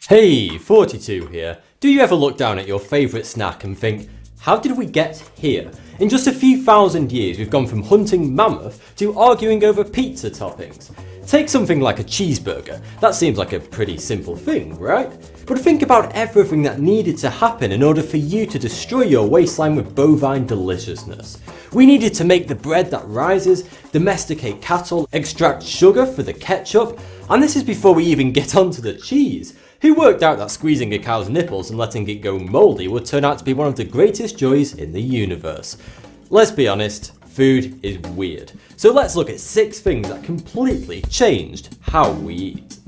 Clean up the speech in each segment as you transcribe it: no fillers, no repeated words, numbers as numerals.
Hey, Thoughty2 here. Do you ever look down at your favourite snack and think, how did we get here? In just a few thousand years we've gone from hunting mammoth to arguing over pizza toppings. Take something like a cheeseburger. That seems like a pretty simple thing, right? But think about everything that needed to happen in order for you to destroy your waistline with bovine deliciousness. We needed to make the bread that rises, domesticate cattle, extract sugar for the ketchup, and this is before we even get onto the cheese. Who worked out that squeezing a cow's nipples and letting it go mouldy would turn out to be one of the greatest joys in the universe? Let's be honest, food is weird. So let's look at 6 things that completely changed how we eat.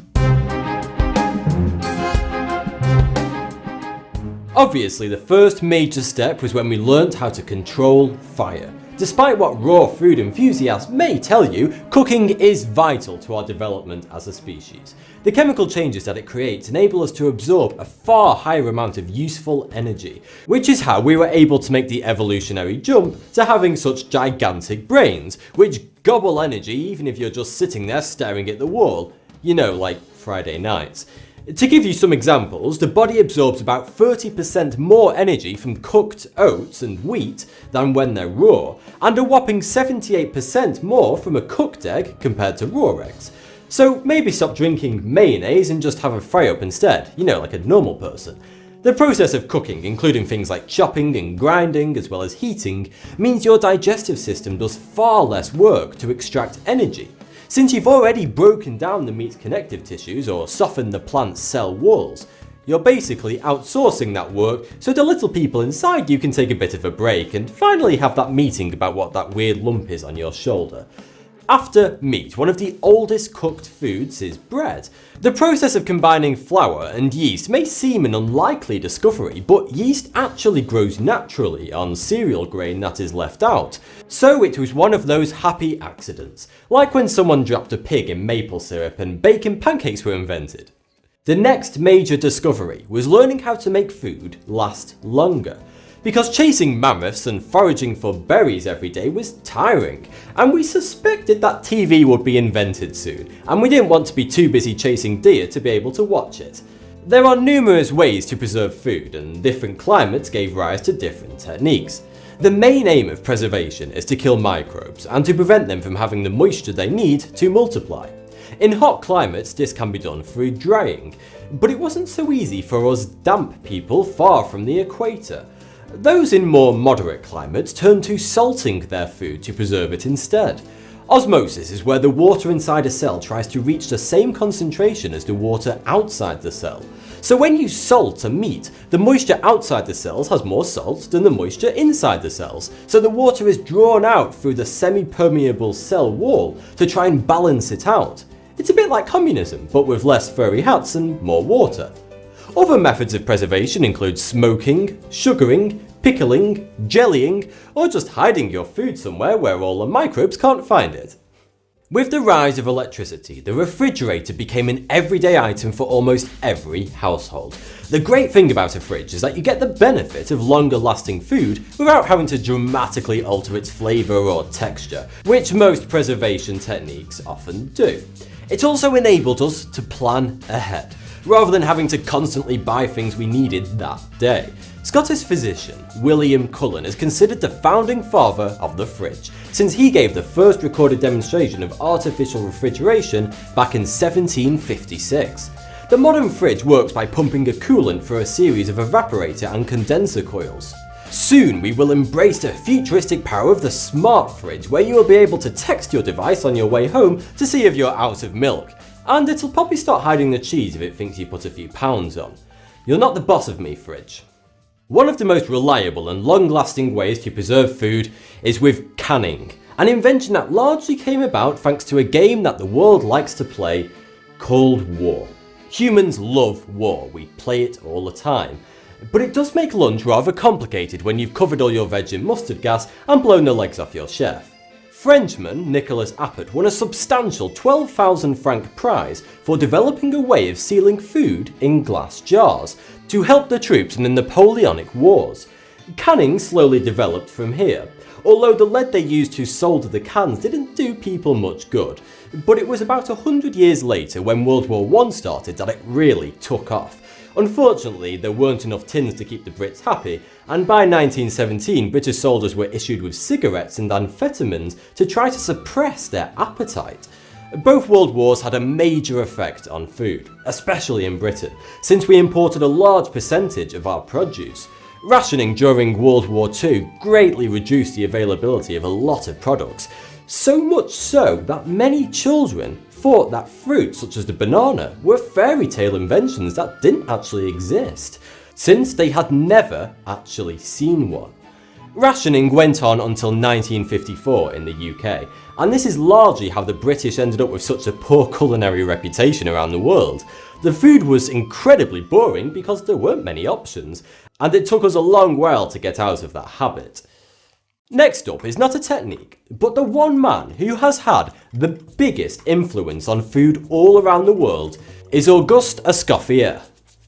Obviously, the first major step was when we learnt how to control fire. Despite what raw food enthusiasts may tell you, cooking is vital to our development as a species. The chemical changes that it creates enable us to absorb a far higher amount of useful energy, which is how we were able to make the evolutionary jump to having such gigantic brains, which gobble energy even if you're just sitting there staring at the wall. You know, like Friday nights. To give you some examples, the body absorbs about 30% more energy from cooked oats and wheat than when they're raw, and a whopping 78% more from a cooked egg compared to raw eggs. So maybe stop drinking mayonnaise and just have a fry up instead, you know, like a normal person. The process of cooking, including things like chopping and grinding as well as heating, means your digestive system does far less work to extract energy. Since you've already broken down the meat's connective tissues or softened the plant's cell walls, you're basically outsourcing that work so the little people inside you can take a bit of a break and finally have that meeting about what that weird lump is on your shoulder. After meat, one of the oldest cooked foods is bread. The process of combining flour and yeast may seem an unlikely discovery, but yeast actually grows naturally on cereal grain that is left out. So it was one of those happy accidents, like when someone dropped a pig in maple syrup and bacon pancakes were invented. The next major discovery was learning how to make food last longer. Because chasing mammoths and foraging for berries every day was tiring, and we suspected that TV would be invented soon, and we didn't want to be too busy chasing deer to be able to watch it. There are numerous ways to preserve food, and different climates gave rise to different techniques. The main aim of preservation is to kill microbes, and to prevent them from having the moisture they need to multiply. In hot climates, this can be done through drying, but it wasn't so easy for us damp people far from the equator. Those in more moderate climates turn to salting their food to preserve it instead. Osmosis is where the water inside a cell tries to reach the same concentration as the water outside the cell. So when you salt a meat, the moisture outside the cells has more salt than the moisture inside the cells, so the water is drawn out through the semi-permeable cell wall to try and balance it out. It's a bit like communism, but with less furry hats and more water. Other methods of preservation include smoking, sugaring, pickling, jellying, or just hiding your food somewhere where all the microbes can't find it. With the rise of electricity, the refrigerator became an everyday item for almost every household. The great thing about a fridge is that you get the benefit of longer lasting food without having to dramatically alter its flavour or texture, which most preservation techniques often do. It also enabled us to plan ahead, rather than having to constantly buy things we needed that day. Scottish physician William Cullen is considered the founding father of the fridge, since he gave the first recorded demonstration of artificial refrigeration back in 1756. The modern fridge works by pumping a coolant through a series of evaporator and condenser coils. Soon we will embrace the futuristic power of the smart fridge, where you will be able to text your device on your way home to see if you're out of milk. And it'll probably start hiding the cheese if it thinks you put a few pounds on. You're not the boss of me, fridge. One of the most reliable and long-lasting ways to preserve food is with canning, an invention that largely came about thanks to a game that the world likes to play, Cold War. Humans love war, we play it all the time. But it does make lunch rather complicated when you've covered all your veg in mustard gas and blown the legs off your chef. Frenchman Nicolas Appert won a substantial 12,000 franc prize for developing a way of sealing food in glass jars to help the troops in the Napoleonic Wars. Canning slowly developed from here, although the lead they used to solder the cans didn't do people much good. But it was about 100 years later, when World War I started, that it really took off. Unfortunately, there weren't enough tins to keep the Brits happy, and by 1917 British soldiers were issued with cigarettes and amphetamines to try to suppress their appetite. Both world wars had a major effect on food, especially in Britain, since we imported a large percentage of our produce. Rationing during World War II greatly reduced the availability of a lot of products, so much so that many children thought that fruits such as the banana were fairy tale inventions that didn't actually exist, since they had never actually seen one. Rationing went on until 1954 in the UK, and this is largely how the British ended up with such a poor culinary reputation around the world. The food was incredibly boring because there weren't many options, and it took us a long while to get out of that habit. Next up is not a technique, but the one man who has had the biggest influence on food all around the world is Auguste Escoffier.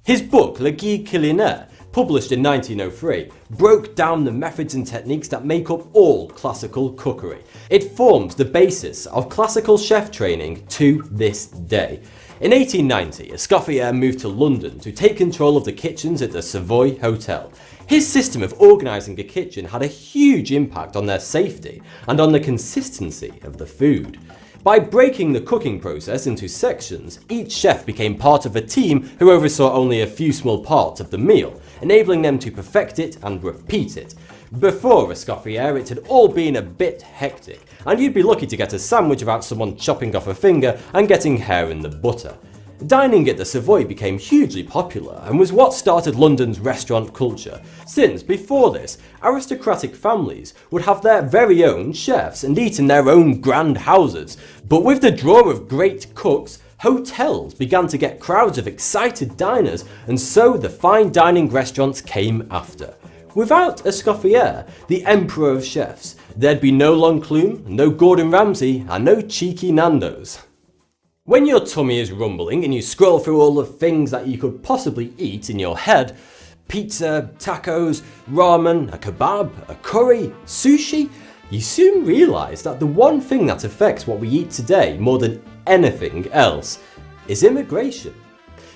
His book Le Guide culinaire, published in 1903, broke down the methods and techniques that make up all classical cookery. It forms the basis of classical chef training to this day. In 1890, Escoffier moved to London to take control of the kitchens at the Savoy Hotel. His system of organising a kitchen had a huge impact on their safety and on the consistency of the food. By breaking the cooking process into sections, each chef became part of a team who oversaw only a few small parts of the meal, enabling them to perfect it and repeat it. Before Escoffier, it had all been a bit hectic, and you'd be lucky to get a sandwich without someone chopping off a finger and getting hair in the butter. Dining at the Savoy became hugely popular and was what started London's restaurant culture, since before this, aristocratic families would have their very own chefs and eat in their own grand houses. But with the draw of great cooks, hotels began to get crowds of excited diners, and so the fine dining restaurants came after. Without Escoffier, the emperor of chefs, there'd be no Long Clume, no Gordon Ramsay, and no cheeky Nando's. When your tummy is rumbling and you scroll through all the things that you could possibly eat in your head, pizza, tacos, ramen, a kebab, a curry, sushi, you soon realise that the one thing that affects what we eat today more than anything else is immigration.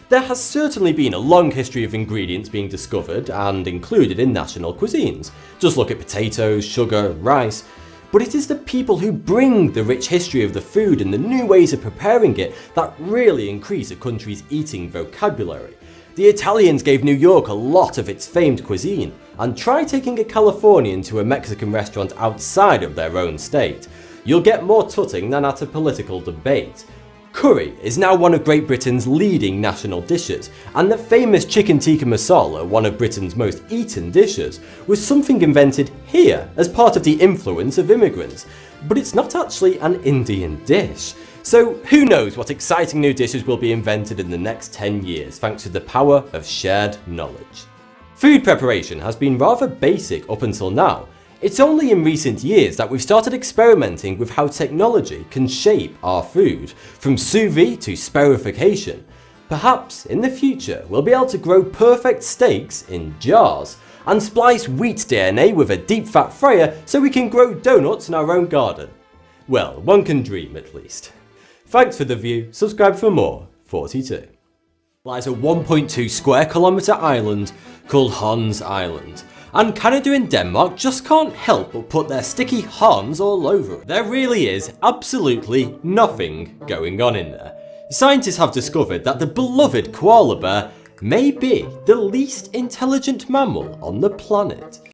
There has certainly been a long history of ingredients being discovered and included in national cuisines. Just look at potatoes, sugar, rice. But it is the people who bring the rich history of the food and the new ways of preparing it that really increase a country's eating vocabulary. The Italians gave New York a lot of its famed cuisine, and try taking a Californian to a Mexican restaurant outside of their own state. You'll get more tutting than at a political debate. Curry is now one of Great Britain's leading national dishes, and the famous chicken tikka masala, one of Britain's most eaten dishes, was something invented here as part of the influence of immigrants. But it's not actually an Indian dish. So who knows what exciting new dishes will be invented in the next 10 years thanks to the power of shared knowledge. Food preparation has been rather basic up until now. It's only in recent years that we've started experimenting with how technology can shape our food, from sous vide to sperification. Perhaps in the future we'll be able to grow perfect steaks in jars, and splice wheat DNA with a deep fat fryer so we can grow donuts in our own garden. Well, one can dream at least. Thanks for the view, subscribe for more. Thoughty2 lies a 1.2 square kilometre island called Hans Island. And Canada and Denmark just can't help but put their sticky Hans all over it. There really is absolutely nothing going on in there. Scientists have discovered that the beloved koala bear may be the least intelligent mammal on the planet.